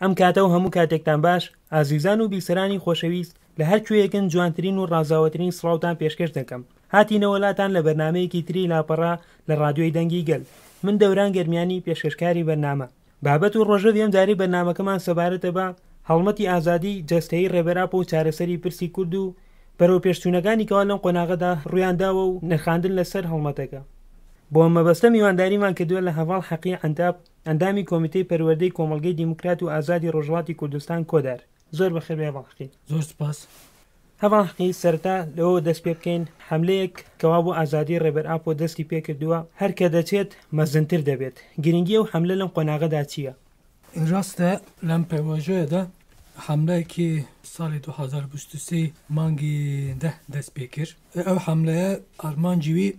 ئەم کاتە و هەموو کاتێکتان باش ئازیزان و بیسەرانی خۆشەویست لە هەر کوێیەکن جوانترین و ڕازاوەترین سڵاوتان پێشکەش دەکەم. هاتینەوەلاتان لە بەرنامەیەکی تری لاپەڕا لە ڕادیۆی دەنگی گەل. من دەوران گەرمیانی پێشکەشکاری بەرنامە. بابەت و ڕۆژە ئەم جاری بەرنامەکەمان سەبارەتە بە هەڵمەتی ئازادی جەستەیی ڕێبەراپ و چارەسەری پرسی کورد و بەرەو پێشچوونەکانی کەوا لەم قۆناغەدا ڕوویانداوە و نرخاندن لەسەر هەڵمەتەکە. بۆ مەبەستە میوانداریمان کردووە لە هەڤاڵ حەقی ئەنتاب ئەندامی کۆمیتەی پەروەردەی کۆمەڵگەی دیموکرات و ئازادی ڕۆژهەڵاتی کوردستان کۆدار. زۆر بەخێر بێ هەڤاڵ حەقی. زۆر سپاس. هەڤاڵ حەقی سەرەتا لەوە دەست پێ بکەین حەملەیەک کەوا بۆ ئازادی ڕێبەرئاپ و دەستی پێ کردووە هەر کە دەچێت مەزنتر دەبێت. گرنگی و حەملە لەم قۆناغەدا چییە؟ ڕاستە لەم پەیوەژەیەدا حملەیەکی ساڵی 2023 مانگی 10 دەست پێ کرد. ئەو حملەیە ئارمانجیوی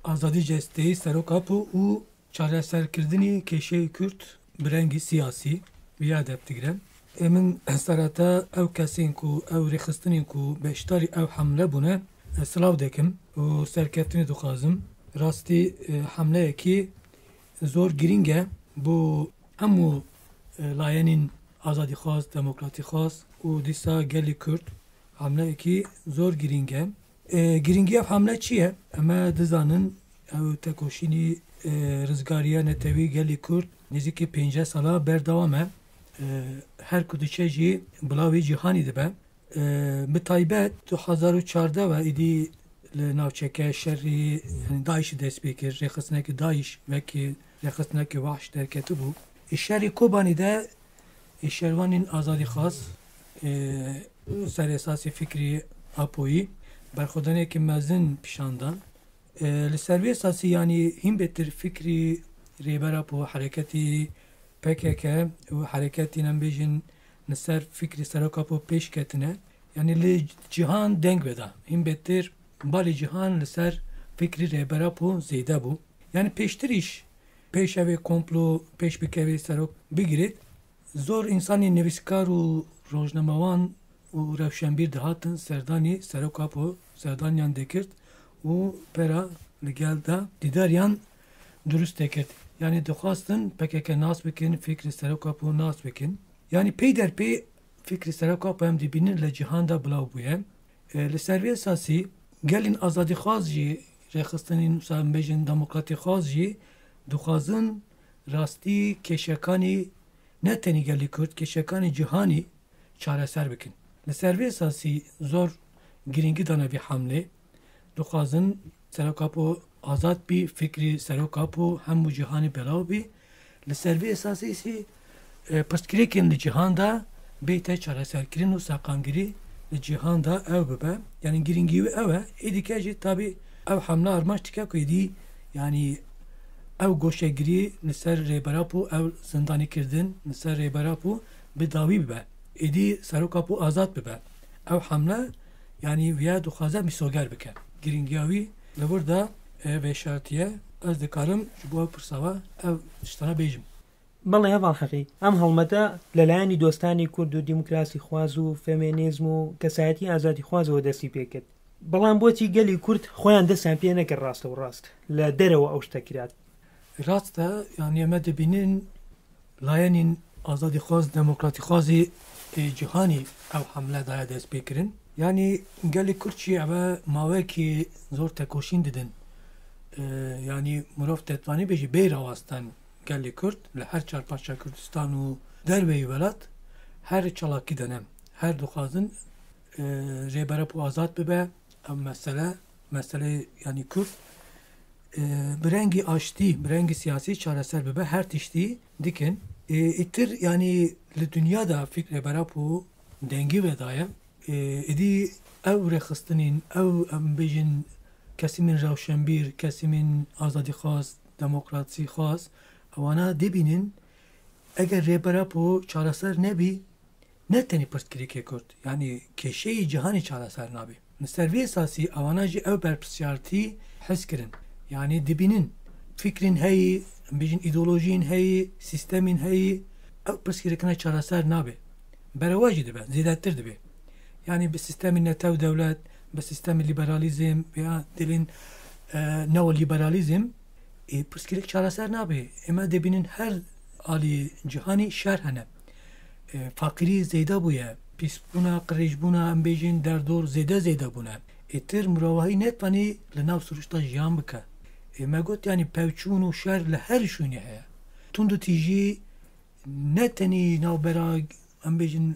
ئازادی جەستەیی سەرۆکاپ و چارەسەرکردنی کێشەی کورد برەنگی سیاسی ویا دەبتگرن. من سەرەتا ئەو کەسین و ئەو ڕێخستنین و بەشداری ئەو حملە بوونە سلااو دەکەم و سەرکەوتنی دخوازم. ڕاستی حملەیەکی زۆر گرینگە بۆ هەموو لایەنین ئازادی خواست دموکراتی خواست و دیسا گەلی کورد حملەیەکی زۆر گرینگە. گرنگی ئەو حملە چییە؟ ئەمە دەزانن ئەو تەکۆشینی ڕزگاریە نەتەوی گەلی کورد نزیکی 5 ساڵا بەردەوامە. هەر کودچێژی بڵاوی جیهانی دەبە. بتایبەت 2014 و ئیدی لە ناوچەکە شەڕی داعش دەست پێ کرد. ڕێخستنێکی داعش وەکی ڕێخستنێکی وحش دەرکەوت بوو. شەڕی کۆبانیدا شەروانین ئازادی خواست سەر ئێساسی فکری ئاپۆیی بەرخۆدانێکی مەزن پیشاندان لەسەر وێ ئێساسی یانی هین بێتر فکری ڕێبەراپ و حرەکەتی پەکێکە و حرەکەتی نەمبێژن لەسەر فکری سەرۆکاپ و پێشکەتنە یعنی لە جیهان دەنگ بێدا هین بێتر باڵی جیهان لەسەر فکری ڕێبەراپ و زەیدە بوو. یعنی پێشتریش پێشەوێ کۆمپلۆ پێش بکەوێ سەرۆک بگرێت زۆر ئینسانی نویسکار و ڕۆژنەمەوان و ڕەوشەنبیر دەهاتن سەردانی سەرۆکاپ و سەردانیان دەکرد و پێرا لەگەڵدا دیداریان دروست دەکرد. یعنی دەخواستن پەکێکە ناس بکەن فکری سەرۆکاپ و ناس بکەن. یعنی پێی دەرپێ فکری سەرۆکاپ ئەم دەبینن لە جیهاندا بڵاو بووە. لەسەر وێ ئەساسی گەلین ئازادی خوازجی ڕێخستنین سامبێژن دموکراتی خوازجی دخوازن ڕاستی کێشەکانی نەتەنی گەلی کورد کێشەکانی جیهانی چارەسەر بکەن. لەسەر وێ ئەساسی زۆر گرنگی دانەوی حملێ دخوازن سەرۆکاپ و ئازاد بی فکری سەرۆکاپ و هەموو جیهانی بەلاو بی. لەسەر وێ ئەساسیسی پرسکرێکن لە جیهاندا بێتە چارەسەرکردن و ساقانگیری لە جیهاندا ئەو ببە. یعنی گرنگی ئەوە ئیدیکەژی تابی ئەو حملە ئارماش تکە کوێدی یعنی ئەو گۆشەگیری لەسەر ڕێبەراپ و ئەو زندانیکردن لەسەر ڕێبەراپ و بداوی ببە ئیدی سەرۆکاپ و ئازاد ببە. ئەو حملە یعنی ویا دخوازە میسۆگەر بکە گرنگیاوی لەبەردا بێشارتیە ئەس دەکارم بۆ پرساوە ئەو شتانە بێژم. بەڵێ هەڤاڵ حەقی ئەم هەڵمەتە لەلایەنی دۆستانی کورد و دیموکراسی خواز و فێمینیزم و کەسایەتی ئازادی خوازەوە دەستی پێکرد. بەڵام بۆچی گەلی کورد خۆیان دەستیان پێ نەکرد ڕاستە و ڕاست لە دەرەوە ئەو شتەکرات؟ ڕاستە یعنی ئەمە دەبینن لایەنین ئازادی خواز دموکراتی خوازی جیهانی ئەو حملەدایە دەست پێکردن. یعنی گەلی کورچی ئەوە ماوەیەکی زۆر تەکۆشین ددن. یعنی مرۆڤ دەتوانێت بێژی بێراوەستان گەلی کورد لە هەر چارپارچە کوردستان و دەروێی وڵات هەر چالاکی دەنەم هەر دخوازن ڕێبەراپ و ئازاد ببە. ئەم مەسەلەی ینی کورد برەنگی ئاشتی برەنگی سیاسی چارەسەر ببە هەر تیشتی دیکن. ئیتر ینی لە دنیادا فکر ڕێبەراپ و دەنگی وێدایە ئیدی ئەو ڕێخستنین ئەو ئەم بێژن کەسی من ڕەوشەنبیر کەسی من ئازادی خواست دموکراسی خواست ئەوانە دەبینن ئەگەر ڕێبەراپ و چارەسەر نەبی نەتەنی پرسکرێکی کورد ینی کێشەی جیهانی چارەسەر نابێ. لەسەر وێ ئەساسی ئەوانەژی ئەو بەرپرسیارتی حسکردن. یعنی دەبینن فکرین هەیە بێژن ئیدۆلۆژین هەیە سیستەمین هەیە ئەو پرسکرێکەکە چارەسەر نابێ بەرەواژی دەبێت زیاتر دەبێ. یعنی بە سیستەمی نەتەو دەولەت بە سیستەمی لیبەرالیزم یا دەبین نەوە لیبەرالیزم پرسکرێک چارەسەر نابێ. ئێمە دەبینن هەر ئالی جیهانی شەر هەنە. fakiri zeyde buye, pis buna, qirêj buna, em bêjin derdor zêde bune. Tir mirovahî netwanî li nav siruşta jiyan bike. Me got yani pevçûn û şer li her şûnê heye. Tundutî jî ne tenî navbera em bêjin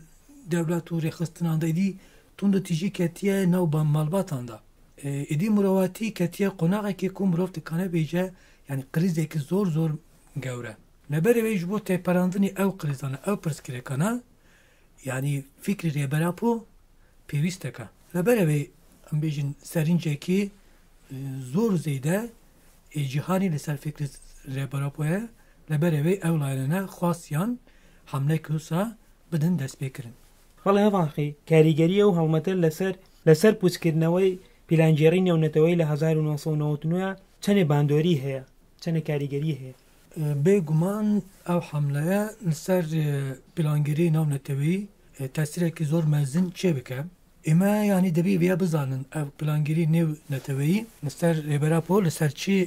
devlet û rêxistinan da êdî tundutî jî ketiye nav malbatan da. Êdî mirovatî ketiye qonaqekê ku mirov dikane bêje yani krîzekî zor gewre. Leberê wê ji bo têperandinê ew krîzana, ew pirsgirêkana yani fikrê rêberapo pêwîst dike. Leberê wê em bêjin serincekî zor zêde cîhanî li ser fikrê rêberapo ye. Leberê wê ew layînene xwastiyan hemlek wisa bidin destpêkirin. بەڵێ هەواڵقی کاریگەریە و هەڵمەتە لەسەر پوچکردنەوەی پیلانگێڕی نێونەتەوەی لە 1999 چەندێ باندۆری هەیە چەندێ کاریگەری هەیە. بێگومان ئەو حملەیە لەسەر پیلانگیری ناونەتەوەی تەسیرێکی زۆر مەزن چێ بکە. ئێمە ینی دەبی وێ بزانن ئەو پیلانگیری نێو نەتەوەیی لەسەر رێبەراپۆ لەسەر چی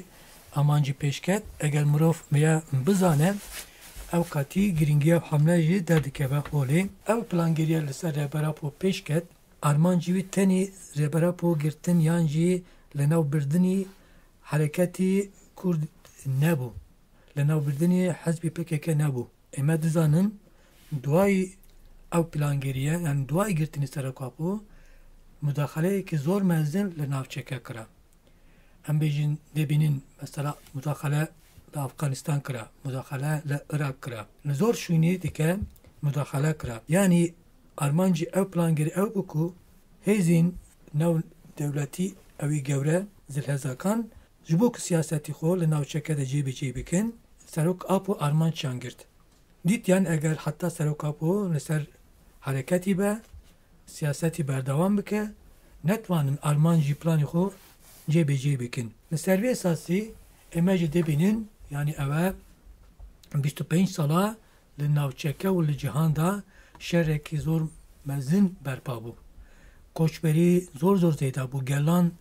ئامانجی پێشکەت ئەگەر مرۆڤ وێ بزانە ئەو کاتی گرنگیە حملەیە دەردکەوە خۆلێ ئەو پلانگیریە لەسەر رێبەراپۆ پێشکەت ئارمانجیوی تەنی رێبەراپۆ گرتن یانجی لەناو بردننی حرەکەتی کورد نەبوو لەناوبردننی حەزبی پێکێکە نەبوو. ئێمە دەزانن دوای ئەو پلانگیریە یان دوای گرتنی سەرکاپۆ مداخلەیەکی زۆر مەزن لە ناوچەکە کرا. ئەم بێژین دەبینین مەسەلا مداخلە لە ئەفغانستان کرا، مداخلە لە عێراق کرا، لە زۆر شوێنی دیکە مداخلە کرا. یعنی ئارمانجی ئەو پلانگیری ئەو بکو هێزین ناو دەوڵەتی ئەوی گەورە زلهێزەکان ji bo ku siyaseti xwe li navçeke de cêbicê bikin, Serokapû armançiyan girt. Dîtiyan eger heta Serokapû li ser hereketî be, siyasetî berdewam bike, netwanin arman jî planê xwe cêbicê bikin. Li ser vê esasî ême jî dibînin yanî ew e 25 sala li navçeke û li cîhan da şerekî zor mezin berpa bû. Koçberî zor zêde bû, gelan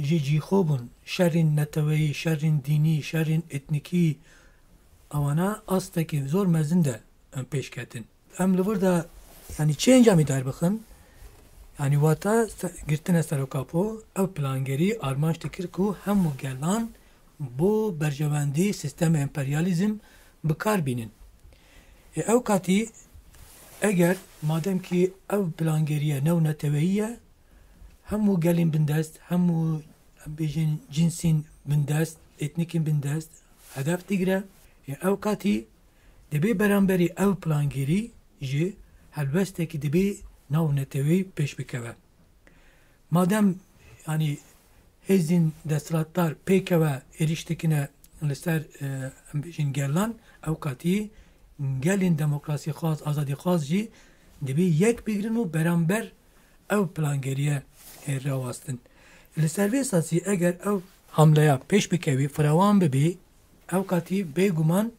ji cîxo bûn, şerên neteweyî, şerên dînî, şerên etnîkî ewana astekî zor mezin de em pêşketin. Em li vir de yanî çi encamê derbixin? Yanî wata girtina Serokapû ew plangerî armanc dikir ku hemû gelan bo berjewendî sistema emperyalizm bikar bînin. Ew katî eger madem ki ew plangeriye new neteweyî ye hemû gelên bindest, hemû bêjin cinsên bindest, etnîkên bindest hedef digire. Ew katî dibê beramberî ew plangirî ji helbestekî dibê nav netewî pêş bikeve. Madem yanî hêzên desthilatdar pêkeve êriş dikine li ser bêjin gelan, ew katî gelên demokrasî xwaz, azadî xwaz jî dibê yek bigirin û beramber ew plangeriye rawastin. Li ser vê esasî eger ew hamleya pêş bikevî, firawan bibî, ew katî bêguman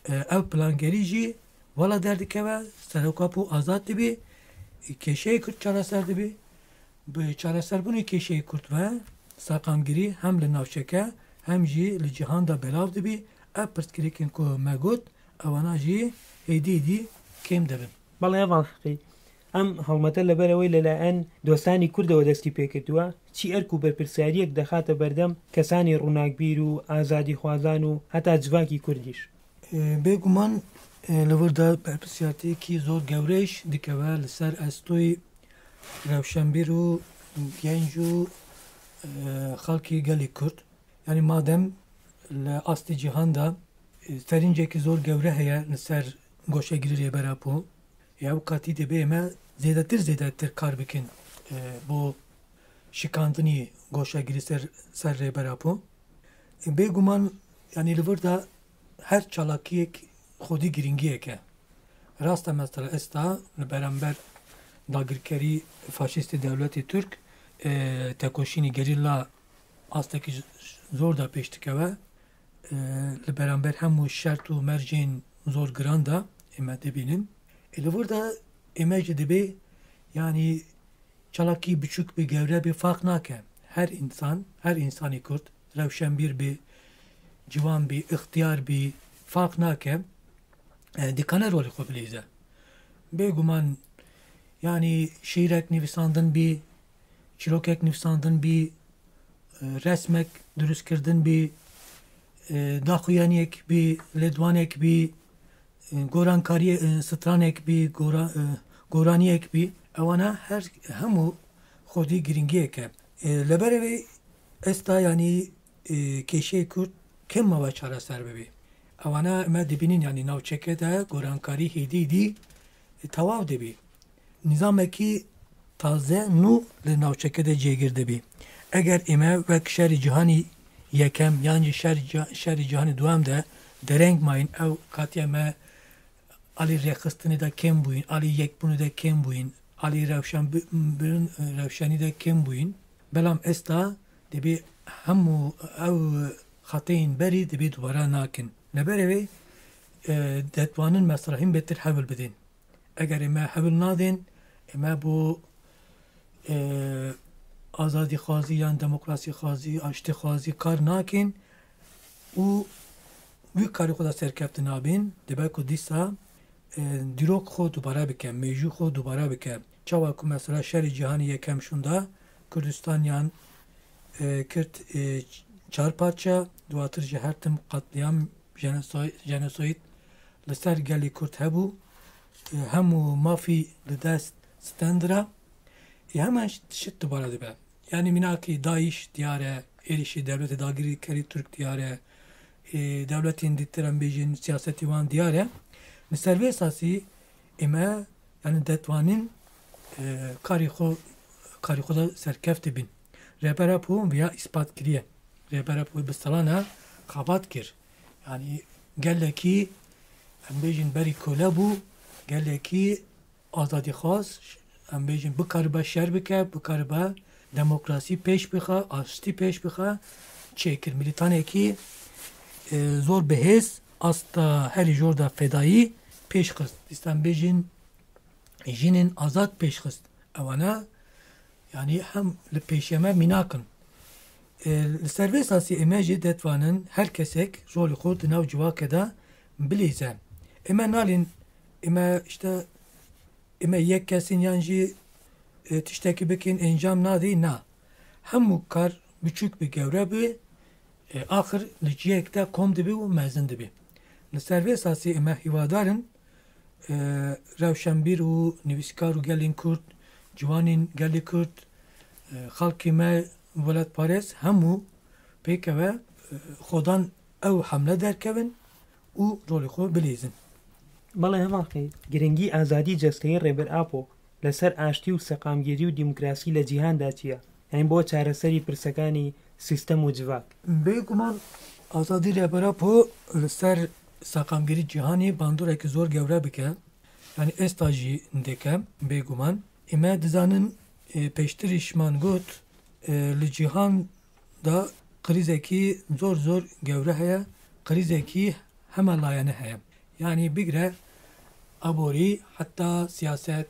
ew plangerî jî wala derdikeve, Serokapû azad dibî, kêşeyê Kurd çareser dibî. Bi çareserbûnê kêşeyê Kurd ve saqamgirî hem li navçeke hem jî li cîhan da belav dibî. Ev pirsgirêkên ku me got ewana jî êdî kêm dibin. بەڵێ هەواڵقی ئەم هەڵمەتە لەبەرەوەی لەلایەن دۆستانی کوردەوە دەستی پێکردووە چی ئەرک و بەرپرسیاریەک دەخاتە بەردەم کەسانی ڕووناکبیر و ئازادی خوازان و هەتا جڤاکی کوردیش. بێگومان li vir de berpirsiyatiyekî zor gewreş dikeve li ser estoyê rewşenbîr û genc û xelkê gelê Kurd. Yani madem li astê cîhan da serincekî zor gewre heye li ser goşegirî Rêberapû, ew katî dibe ême zêdetir kar bikin bo şikandinî goşegirî ser Rêberapû. Bêguman yanî li vir de her çalakiyek xwedî giringiyek e. Rast e mesela êsta li beramber dagirkerî faşîstê dewletê Türk tekoşînê gerîlla astekî zor da pêş dikeve li beramber hemû şert û mercên zor giran da ême dibînin. Li vir de ême jî dibê yanî çalakî biçûk bê gewre bê fark nake. Her insanî Kurd rewşenbîr bê, ciwan bê, ixtiyar bê fark nake. dikane rolü kobilize. Beguman yani şiirek nivîsandin bî, çîrokek nivîsandin bî, resmek dürüst kirdin bî, daxuyaniyek bî, ledwanek bî, gorankarî stranek bî, goraniyek bî, ewana her hemû xwedî giringiyek e. Leberevê esta yani kêşeyê Kurd kim mava çareser bibî. Ewana me dibînin yani navçeke de gorankarî hêdî tewav dibî. Nizamekî taze nû li navçeke de cêgir dibî. Eger eme wek şerî cîhanî yekem yancî şerî cîhanî duam de dereng mayîn ew katiye me alî rêxistinê de kêm bûyîn, alî yekbûnê de kêm bûyîn, alî rewşenî de kêm bûyîn. Belam esta dibî hemû ew xeteyên berî dibî dubara nakin. Leberevê detwanin mesrahîn bêtir hewil bidin. Eger eme hewil nadin, eme bu azadî xwazî yan demokrasî xwazî, aştî xwazî kar nakin û wî karî xwe da serkeftin nabin, dibe ku dîsa dîrok xwe dubara bike, mêjû xwe dubara bike. Çawa ku mesela şerî cîhanî yekem şunda Kurdistan yan kirt çar parça, duatir ji her tim qetliyam jenosoîd li ser gelê Kurd hebû, hemû mafî li dest stendira, hemen şit dubara dibe. Yani minakî Daeş diyare, êrişî devletê dagirîkerî Türk diyare, devletên dîtiran bêjin siyasetî wan diyare. Li ser vê esasî eme yani detwanîn karî xwe da serkeft dibin. Rêbera pû viya îspat kiriye. Rêbera pû bi salana xebat kir. Yani gelekî em bêjin berî kole bû, gelekî azadîxwaz em bêjin bikaribe şer bike, bikaribe demokrasî pêş bixe, aştî pêş bixe, çêkir. Militanekî zor bihêz asta herî jor da fedayî pêş xist. Dîstan bêjin jinên azad pêş xist. Ewana yani hem li pêşeme mînakin. Li ser vê esasî eme jî detwanin her kesek rolê xwe di nav civakê de bilîze. Eme nalin eme işte eme yek kesin yan jî tiştekî bikin encam nadî na. Hemû kar biçûk bi gewre bi axir li ciyek de kom dibî û mezin dibî. Li ser vê esasî eme hîvadarin rewşenbîr û nivîskar û gelên Kurd, ciwanên gelê Kurd, xalkê me welatparêz hemû pêkeve xwedan ew hemle derkevin û rolê xwe bilîzin. بەڵێ هەواقی گرنگی ئازادی جەستەیی ڕێبەر ئاپۆ لەسەر ئاشتی و سەقامگیری و دیموکراسی لە جیهاندا چییە؟ یعنی بۆ چارەسەری پرسەکانی سیستەم و civak. Bêguman azadî rêbera pû li ser seqamgirî cîhanî bandoreke zor gewre bike. Yani esta jî dike bêguman. Eme dizanin pêştirî şiman got li cîhan da krîzekî zor gewre heye, krîzekî hema layene heye. Yani bigre aborî heta siyaset,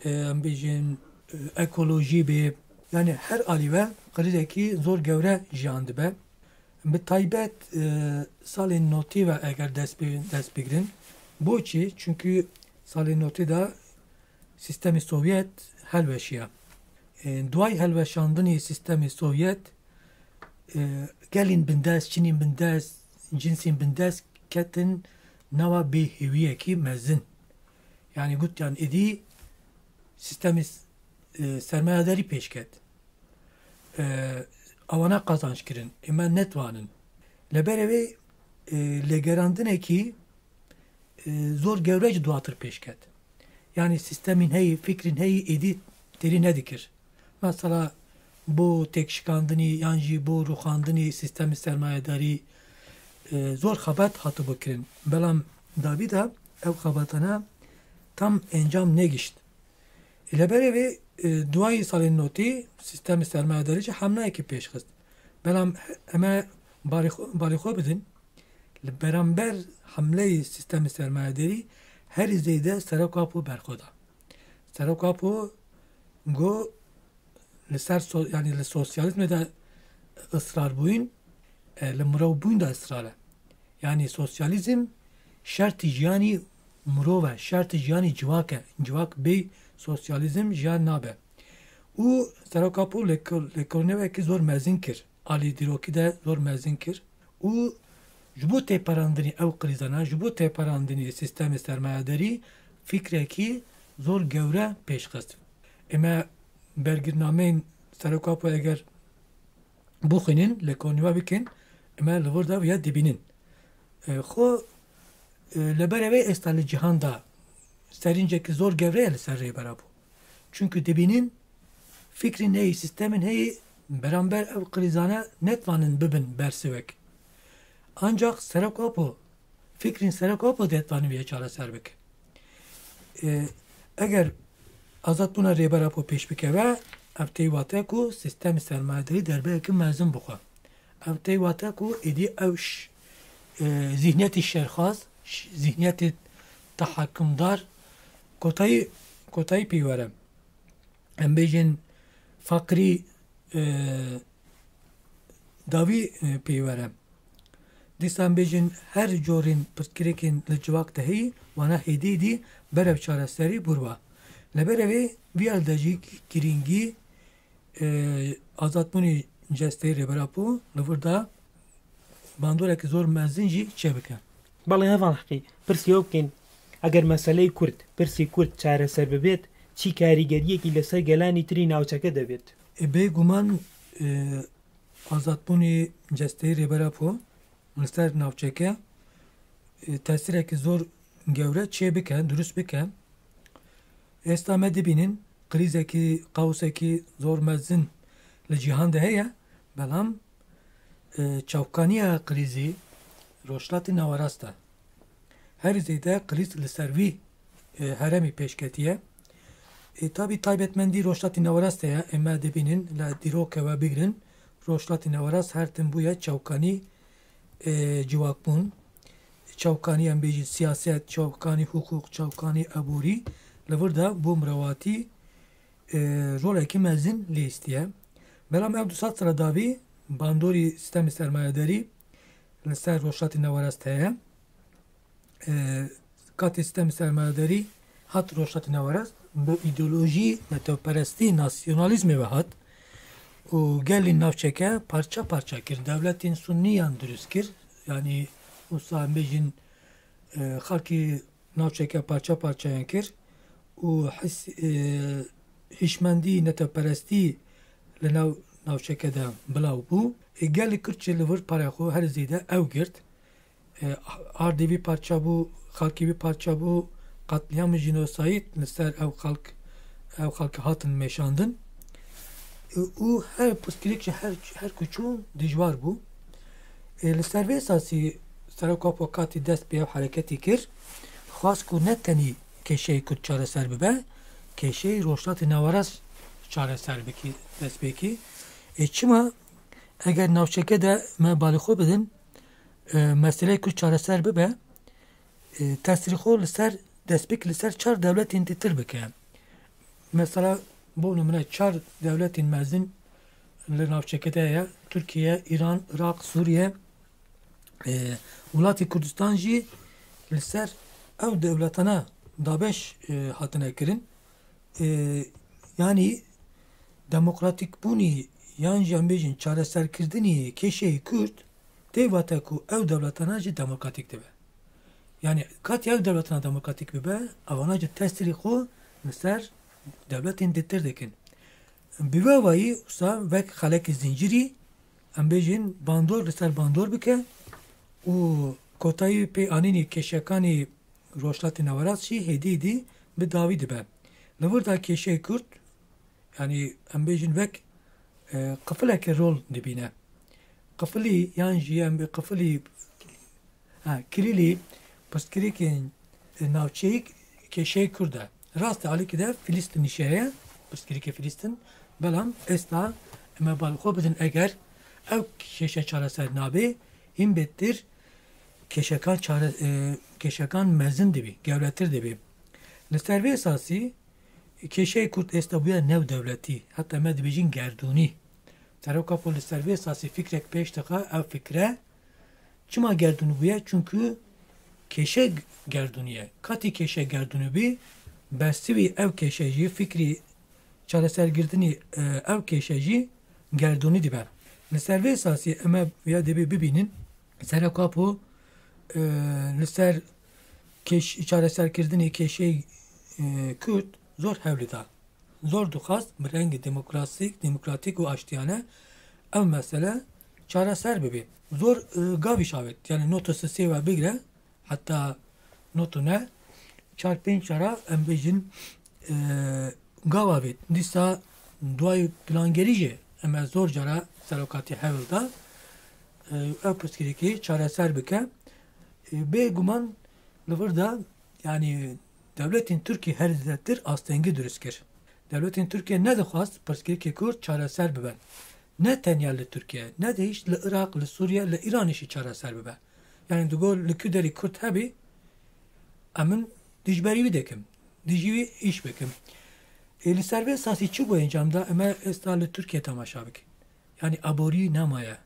em bêjin ekolojî bê, yani her alî ve krîzekî zor gewre jiyan dibe. Bi taybet salên notî ve eger dest bigirin. Boçî? Çünkü salên notî da sistemê Sovyet helweşiya. Duay helweşandinê sistemê Sovyet gelên bindest, çinên bindest, cinsên bindest ketin nava bêhêwiyekî mezin. Yani gutiyan êdî sistemê sermayedarî pêşket. Awana qazanç kirin. Eme netwanin. Leberevê lêgerandinekî zor gewre duatır pêşket. Yani sistemên heyî, fikrên heyî êdî terî nedikir. Mesela bu tekşikandinî yan jî bu rûxandinî sistemê sermayedarî zor xebat hatı bikirin. Belam davî de ew xebatana tam encam negişt. Leberevê duayê salên notî sistemê sermayedarî jî hemnayekî pêş xist. Belam eme barê xwe bidin li beramber hemleyê sistemê sermayedarî herî zêde seroka pû berxwe da. Seroka pû got li ser yani li sosyalizmê de ısrar bûyîn, li mirovbûyîn de ısrar e. Yani sosyalizm şerti jiyani mirova, şerti jiyani civake, civak bey sosyalizm jiyan nabe. û serokapû lêkolînevekî zor mezin kir. Alî dîrokî de zor mezin kir. û ji bo têparandinê ew krîzana, ji bo têparandinê sistemê sermayedarî fikrekî zor gewre pêşxist. Eme bergirnameyên serokapû eger bixwînin, lêkolîneva bikin, eme li vir de ya dibînin. Xwe li ber evê êsta li cîhan da serîncekî zor gewre ye li ser rêbera bû. Çünkü dibînin fikrên heyî, sistemên heyî beramber ev krîzane netvanin bibin bersivek. Ancak serokapû, fikrên serokapû detvanî vê çareser bike. Eger azadbûna rêbera xwe pêş bikeve, ev tê wate ku sistemê sermayedarî derbeyekî mezin bixwe. Ev tê wate ku êdî ew zihniyetê şerxaz, zihniyetê tahakkümdar kotayî pê were. Em bêjin fakrî dawî pê were. Dîsa em bêjin her corên pirsgirêkên li civak de heyî, wana hêdî dî berev çareserî bûrwa. Li ber evê vî de jî girîngî azadbûnê cesteyê rêberapû li vir da bandorekî zor mezin jî çêbike. بەڵێ هەڤاڵ حەقی پرسی ئەو بکەین ئەگەر مەسەلەی کورد پرسی کورد چارەسەر ببێت چی کاریگەریەکی لەسەر گەلانی تری ناوچەکە دەبێت؟ بێگومان azadbûnê cesteyê rêberapû li ser navçeke tesîrekî zor gewre çê bike, durust bike. Êsta me dibînin krîzekî, qawsekî zor mezin li cîhan de heye, belam çavkaniya krîzî roşlatî nawerast e. Her zêde krîz li ser vî heremî pêşketiye. Tabii taybetmendî roşlatî nawerast heye, em me dibînin li dîrokeve bigirin roşlatî nawerast her tim bûye çavkanî civakbûn, çavkanî em bêjin siyaset, çavkanî hukuk, çavkanî eborî li vir de bû mirovatî rolekî mezin lê istiye. Belam ev 200 sala davî bandorî sistemê sermayedarî li ser roşlatî nawerast heye. Katê sistemê sermayedarî hat roşlatî nawerast bi îdeolojî netewperestî nasyonalîzmê ve hat û gelên navçeke parça parça kir. Devletên Sunniyan durust kir. Yani wisa em bêjin xelkê navçeke parça parçayan kir û hişmendî netewperestî li nav navçeke de bilav bû. Gelê Kurd jî li vir paraya xwe her zêde ew girt. Ardê vî parça bû, xelkê vî parça bû, qetlîyamê jînosayîd li ser ew xelkê hatin mêşandin. û her pirsgirêk ji her kuçû dijwar bû. Li ser vê esasî serokapû katî dest bi ev hereketê kir, xwast ku ne tenî kêşeyê Kurd çareser bibe, kêşeyê roşlatê nawerast çareser bikî dest pêkî. Çima eger navçeke de me balê xwe bidin meseleyê Kurd çareser bibe, tesîrê xwe li ser destpêk li ser çar dewletên tîtir bike. Mesela bu numune çar devletên mezin li navçeke de heye. Türkiye, İran, Irak, Suriye, Welatê Kurdistan jî li ser ew dewletana dabeş hatine kirin. Yani demokratik bûnî yan jî em bêjin çareserkirdinî kêşeyê Kurd tê wate ku ew dewletana jî demokratik dibe. Yani katî ev devletana demokratik bibe, evana jî tesîrê xwe li ser devletên dîtir dikin. Bi vê wayî wisa vek xelekê zincirî em bêjin bandor li ser bandor bike û kotayî pê anînî kêşekanî roşlatê nawerast jî hêdî dî bi dawî dibe. Li vir da kêşeyê Kurd yani em bêjin vek qifilekê rol dibîne. Qifilî yan jî em bi qifilî kilîlî pirsgirêkên navçeyî kêşeyê Kurd e. Rast alîkî de Filîstinî şeheye, pirsgirêkê Filîstin, belam êsta em ê balê xwe bidin eger ev kêşe çareser nabe, hîn bettir kêşekan mezin dibî, gewletir dibî. Li ser vê esasî kêşeyê Kurd êsta bûye nev dewletî, heta me dibêjin gerdûnî. Serokapû li ser vê esasî fikrek pêş dike, ev fikre çima gerdûnî bûye? Çünkü keşe gerduniye. Kati keşe gerdunu bi bestivi ev keşeci fikri çaresergirdini ev keşeci gerduni dibe. Li vê esasî em ya dibê bibînin sereka bu li ser çareserkirdinê keşeyê Kürt zor hewlida. Zor dixwast bi rengî demokratîk û aştiyane ev mesele çareser bibe. Zor gavî şavet. Yani notu sê ve bigre hatta notu ne 4-5 cara em bêjin gava bêt. Dîsa duayê plangerî jê em zor cara serokatî hewlda ev pirsgirêkî çareser bike. Bêguman li vir da yani devletên Türkiye her zêdetir astengî durist kir. Devletên Türkiye ne dixwast pirsgirêkê Kurd çareser bibe. Ne tenya li Türkiye, ne de hiç li Irak, li Suriye, li İran işi çareser bibe. Yani digor li ku derî Kurd hebî emin dijberî wî dikim. Dijî iş bikim. Li ser vê esasî çi bûye encamda em êsta li Türkiye temaşa bikin. Yani aborî nemaye.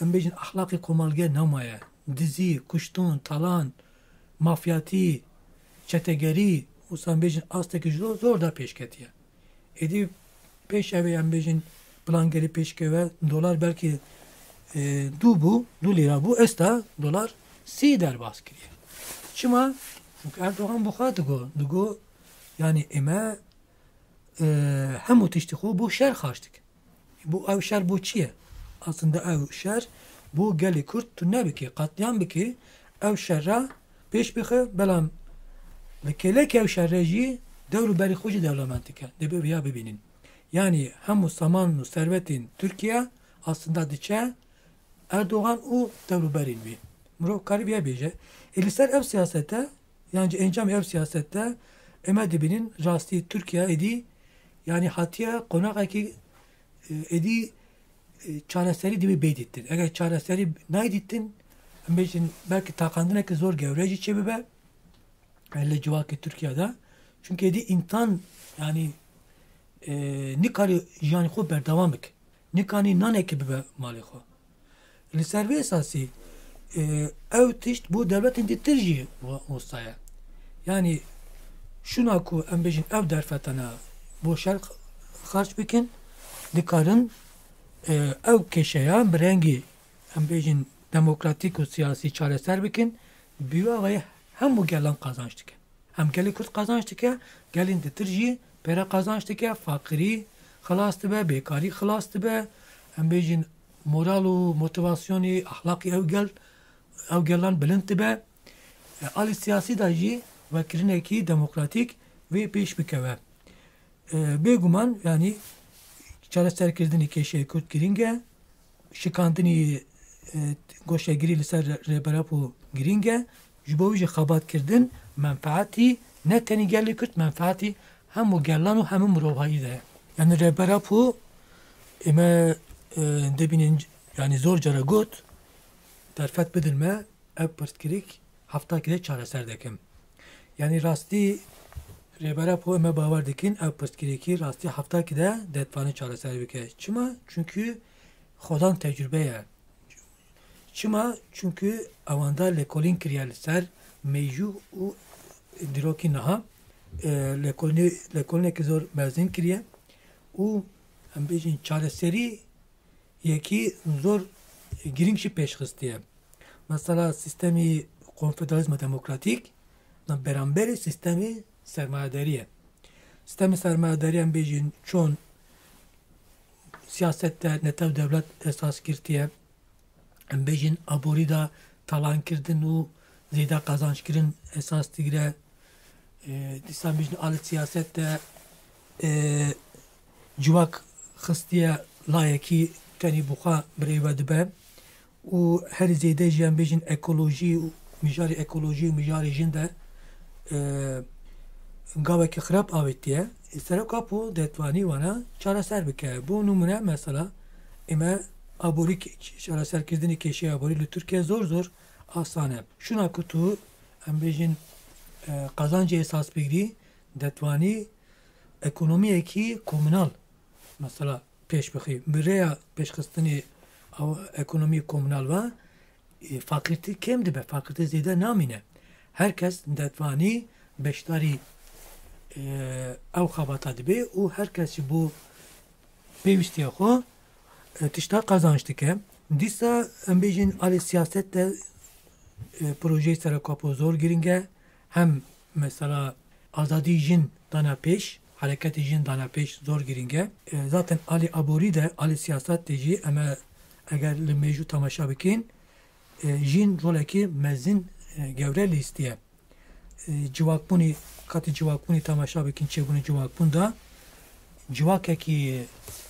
Em bêjin ahlakê komalge nemaye. Dizî, kuştun, talan, mafyatî, çetegerî û em bêjin astekî zor da pêşketiye. Êdî pêş evê em bêjin plangerî pêşkeve dolar belkî 2 lîra bû êsta dolar 30 derbas kiriye. Çima? Çünkü Erdoğan bu xwe digo yani eme hemû tiştî xwe bu şer xaç dikin. Bu ev şer bu çi ye? Aslında ev şer bu gelê Kurd tu nebikî, qetliyam bikî ev şerra pêş bixe belam li kêlekê ev şerre jî dewr berî xwe jî dewlemend dike. Dibe ya bibînin. Yani hemû saman û servetên Türkiye aslında diçe Erdoğan û dewrberîn wî. Mirov karî bêje. Li ser ev siyasete yani encam ev siyasette em dibînin rastî Türkiye êdî yani hatiye qonaqekî êdî çareserî dibî bê dîtin. Eger çareserî naydîtin em bêjin belkî taqandinekî zor gewre jî çê bibe li civakê Türkiye'de. Çünkü êdî întan yani nikarî jiyanê xwe berdewam bike. Nikanî nanekî bibe malê xwe. Li ser vê esasî ev tişt bu devletin ditir jî olsaye. Yani şuna ku em bêjin ev derfetena bu şer xarç bikin dikarin ev keşeya bi rengî em bêjin demokratîk û siyasî çareser bikin bîva ve hemû gelan kazanç dike. Hem gelê Kurd kazanç dike gelên ditir jî pêre kazanç dike fakirî xilas dibe bêkarî xilas dibe em bêjin moral û motivasyonê ahlakî ew gelan bilind dibe alî siyasî da jî vekirinekî demokratîk vê pêş bikeve. Bêguman yani çareserkirdinê keşeyê Kurd giring e şikandinî goşegirî li ser rêberap giring e ji bo wî jî xebatkirdin menfaetî ne tenî gelê Kurd menfaetî hemû gelan û hemû mirovayî de ye. Yani rêberap û eme dibînin yani zor cara got derfet bidin me ev pirsgirêk heftakî de çareser dikim. Yani rastî rêberap û eme bawer dikin ev pirsgirêkî rastî heftakî de detvanê çareser bike. Çima? Çünkü xwedan tecrübe ye. Çima? Çünkü ewanda lêkolîn kiriye li ser meyjû û dîrokî niha lêkolînekî zor mezin kiriye û em bêjin çareserî yekî zor giring jî pêşxistiye. Mesela sistemî konfederalizma demokratîk beramberî sistemî sermayedarî ye. Sistemî sermayedarî em bêjin çon siyasette netew devlet esas girtiye em bêjin aborî da talankirdin û zêde kazançkirin esas digire dîsan bêjin alî siyasette civak xistiye layekî tenî buxa birêve dibe û her zêde jî em bêjin ekolojî û mijarê ekolojî û mijarê jin de gavekî xirab avêtiye serokap û detwanî wana çareser bike. Bu numune mesela eme aborî çareserkirdinê keşeyê aborî li Türkiye zor asan e. Şuna ku tu em bêjin kazancê esas bigirî detwanî ekonomiyekî komünal mesela pêş bixî bi rêya pêşxistinê ekonomî komünal ve fakirti kêm dibe, fakirti zêde namîne. Herkes detvanî beşdarî ew xebata dibe û herkes ji bo pêwîstiya xwe tişta qazanç dike. Dîsa em bêjin alê siyaset de projeyê Serokapû zor giring e. Hem mesela azadî jin dana pêş, hareketê jin dana pêş zor giring e. Zaten alê aborî de alê siyaset de jî em eger li mêjû temaşa bikin jin rolekî mezin gewre lîstiye. Civakbûnê katî civakbûnê temaşa bikin çêbûnê civakbûn da civakekî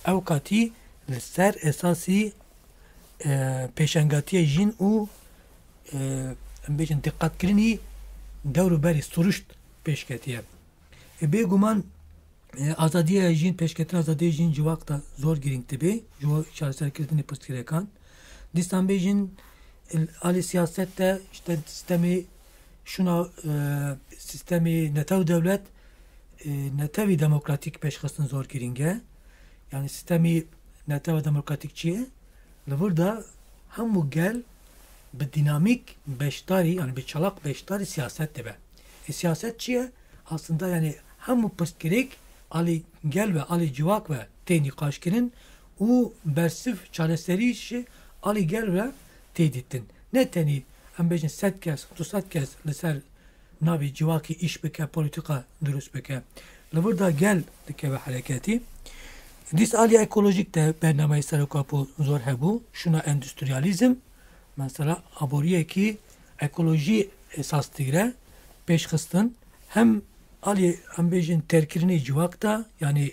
ew katî li ser esasî pêşengatiya jin û em bêjin diqetkirinî dewrûberî suruşt pêşketiye. Bêguman azadiya jin pêşketina azadiya jin civak da zor giring dibe ji bo çareserkirinê pirsgirêkan. Dîstan bêjin alê siyaset de işte sistemê şuna sistemê netew dewlet netewî demokratîk pêşxistin zor giring e. Yani sistemî netew demokratîk çi ye? Li vir da hemû gel bi dinamîk beşdarî yani bi çalak beşdarî siyaset dibe. Siyaset çi ye? Aslında yani hemû pirsgirêk alê gel ve alê civak ve tê nîqaşkirin û bersiv çareserî jî alê gel ve tê dîtin. Ne tenî em bêjin 100 kes, 200 kes li ser navê civakî iş bike, polîtika durust bike. Li vir da gel dikeve hereketî. Dîs alî ekolojik de bernameyê Serokapû zor hebû. Şuna endüstriyalizm, mesela aboriyekî ekolojî esas digre pêşxistin. Hem alî em bêjin terkirinê civak da yani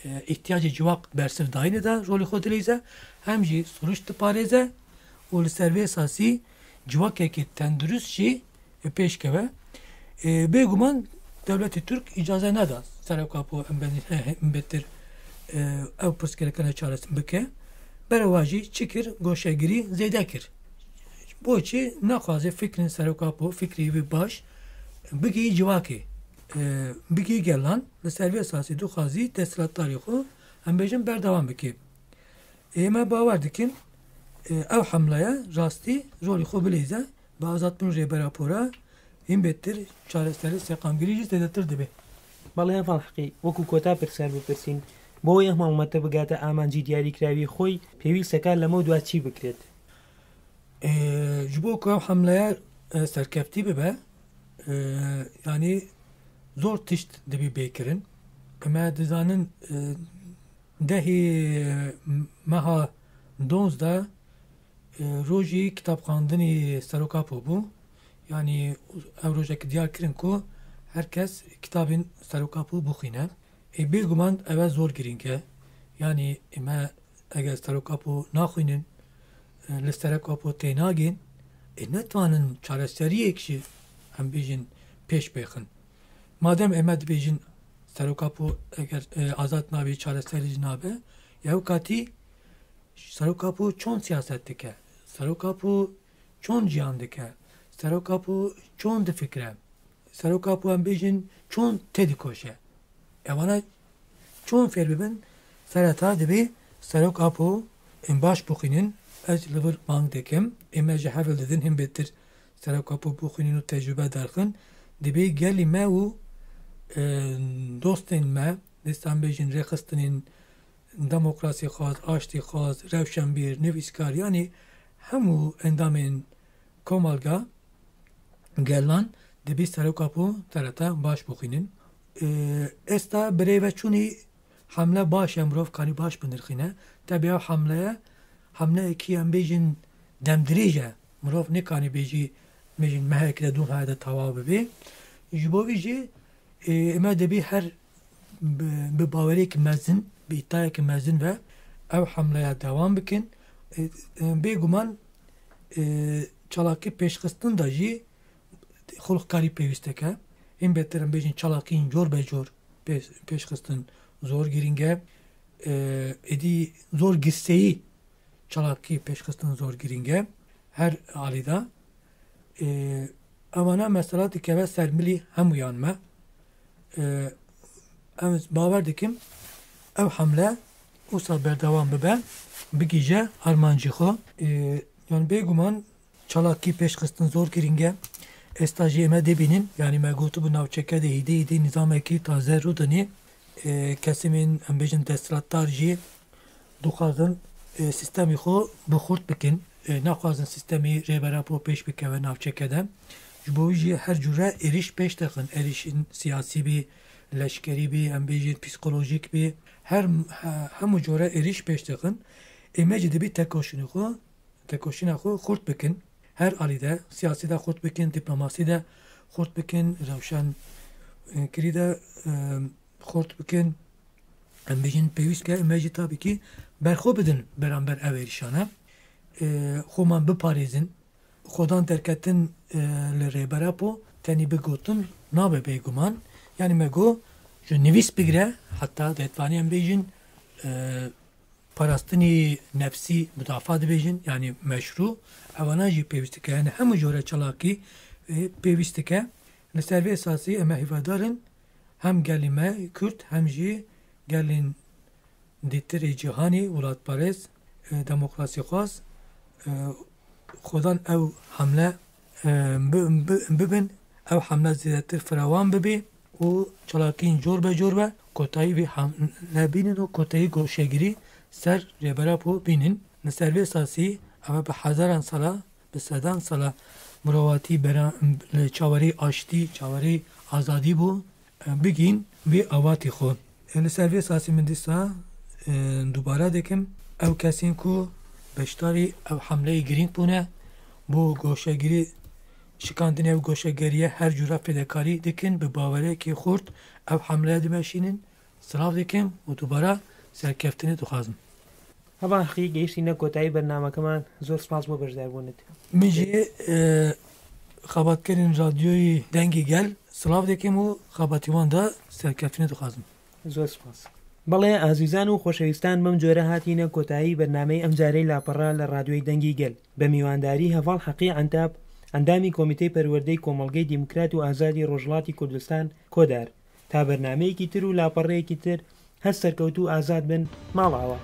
ihtiyacê civak bersiv dayînê da rolê xwe dilîze hem jî suruş diparêze û li ser vê esasî civakekî tendurist jî pêşkeve. Bêguman devletê Türk îcaze neda Serokapû em betir ew pirsgirêkane çaresin bike. Bereva jî çi kir? Goşegirî zêde kir. Boçî naxwaze fikrên Serokapû fikrî wî baş bigihî civakê. Bigihî gelan li ser vê esasî dixwazî desthilatdarî xwe em bêjin berdewam bike. Em bawer dikin ew hemleye rastî rolê xwe bilêze bi azadbûn rêbera pora hîn betir çareserî seqamgirî jî zêdetir dibe. بەڵێ فەڵحقی وەکو کۆتا پرسیار بپرسین بۆ ئەوەی ئەم هەڵمەتە بگاتە ئامانجی دیاریکراوی خۆی پێویستەکە لەمە دوا چی بکرێت؟ Ji bo ku ew hemleye serkeftî bibe yani zor tişt dibî bêkirin. Em dizanin dehê meha 12 da rojî kitapxandinê Serokapû bû. Yani ew rojekî diyar kirin ku herkes kitabên Serokapû bixwîne. Bêguman ew zor giring e. Yani em eger Serokapû naxwînin li Serokapû tê nagên netwanin çareseriyek jî em bêjin pêş bêxin. Madem em dibêjin Serokapû eger azad nabe çareserî jî nabe ew katî Serokapû çon siyaset dike, Serokapû çon ciyan dike, Serokapû çon difikre, Serokapû em bêjin çon tê dikoşe. Evana çon fêr bibin sereta dibe Serokapû em baş bixwînin. Ez li vir bang dikim em ji hevel didin him betir Serokapû bixwînin û tecrübe derxin dibe gelî me û dostên me destan bêjin rêxistinên demokrasî xwaz, aştî xwaz, rewşenbîr, nivîskar yani hemû endamên komalga gelan dibî Serokapû tereta baş bixwînin. Êsta birêveçûnî hemle baş e mirov kanî baş binirxîne. Tevî ew hemleyekî em bêjin demdirêj e. Mirov nekanî bêjî bêjin mehekî de dûm heye de tewaw bibe. Ji bo vî jî em dibî her bi bawerekî mezin, bi îddiayekî mezin ve ew hemleya dewam bikin. Bêguman çalakî pêşxistin da jî xulqkarî pêwîst e. Hîn betir em bêjin çalakiyên cor be cor pêşxistin zor giring e. Êdî zor girseyî çalakî pêşxistin zor giring e. Her alîda evana mesela dikeve ser milî hemûyan me. Em bawer dikim ew hemle wisa berdewam bibe bigîje armancî xwe. Yani bêguman çalaki pêşxistin zor giringe ئێستا jî ئێمە dibînin yanî me gotibû navçeke de hêdî nîzamekî taze rû danî kesimên em bêjin desthilatdar jî dixwazin sistemê xwe bi xurt bikin naxwazin sistemê rêberapo pêş bikeve navçeke de ji bo wî jî her cûre êriş pêş dixin êrişên siyasî bî leşkerî bî em bêjin psikolojîk bî hemû cure êriş pêş dixin ême jî dibî tekoşîna xwe xurt bikin her alî de siyasî de xurt bikin dîplomasî de xurt bikin rewşenkirî de xurt bikin em bêjin pêwîst ke ême jî tabîkî berxwe bidin beramber ev êrişane xweman biparêzin xwedan derketin li rêberapo tenî bigotin nabe bêguman yanî me got ji nivîs bigire heta detvanî em bêjin parastinî nefsî müdafaa dibêjin yanî meşrû ewana jî pêwîst dike yani hemû jore çalakî pêwîst dike li ser vê esasî em hîvadarin hem gelî me Kürt hem jî gelên dîtirê cîhanî welatparêz demokrasîxwaz xwedan ew hemle bibin ew hemle zêdetir firawan bibe û çalakiyên cor be cor be kotayî vê hemle bînin û kotayî goşegirî ser rêberapo bînin li ser vê esasî ew bi hezaran sala bi sedan sala mirovatî li çawarê aştî çawarê azadî bû bigîn vê awatê xwe li ser vê esasî min dîsa dubara dikim ew kesên ku beşdarî ew hemleyê girîng bûne bo goşegirî şikandinê ev goşegeriye her cûra fedakarî dikin bi bawerekî xurt ew hemleye dimeşînin silav dikim û dubara serkeftinê dixwazim. هەڵا حەقی گەیشتینە کۆتایی بەرنامەکەمان زۆر سپاس بۆ بەشداربوونت. من jî xebatkerên radyoyê dengê gel silav dikim û xebatîwan da serkeftinê dixwazim. زۆر سپاس. بەڵێ ئازیزان و خۆشەویستان بەم جۆرە هاتینە کۆتایی بەرنامەی ئەم جارەی لاپەڕا لە ڕادیۆی دەنگی گەل بە میوانداری هەڤاڵ حەقی عەنتاب ئەندامی کۆمیتەی پەروەردەی کۆمەڵگەی دیموکرات و ئازادی ڕۆژهەڵاتی کوردستان کۆدار تا بەرنامەیەکی تر و لاپەڕەیەکی تر هەست سەرکەوتوو ئازاد بن ماڵاوە.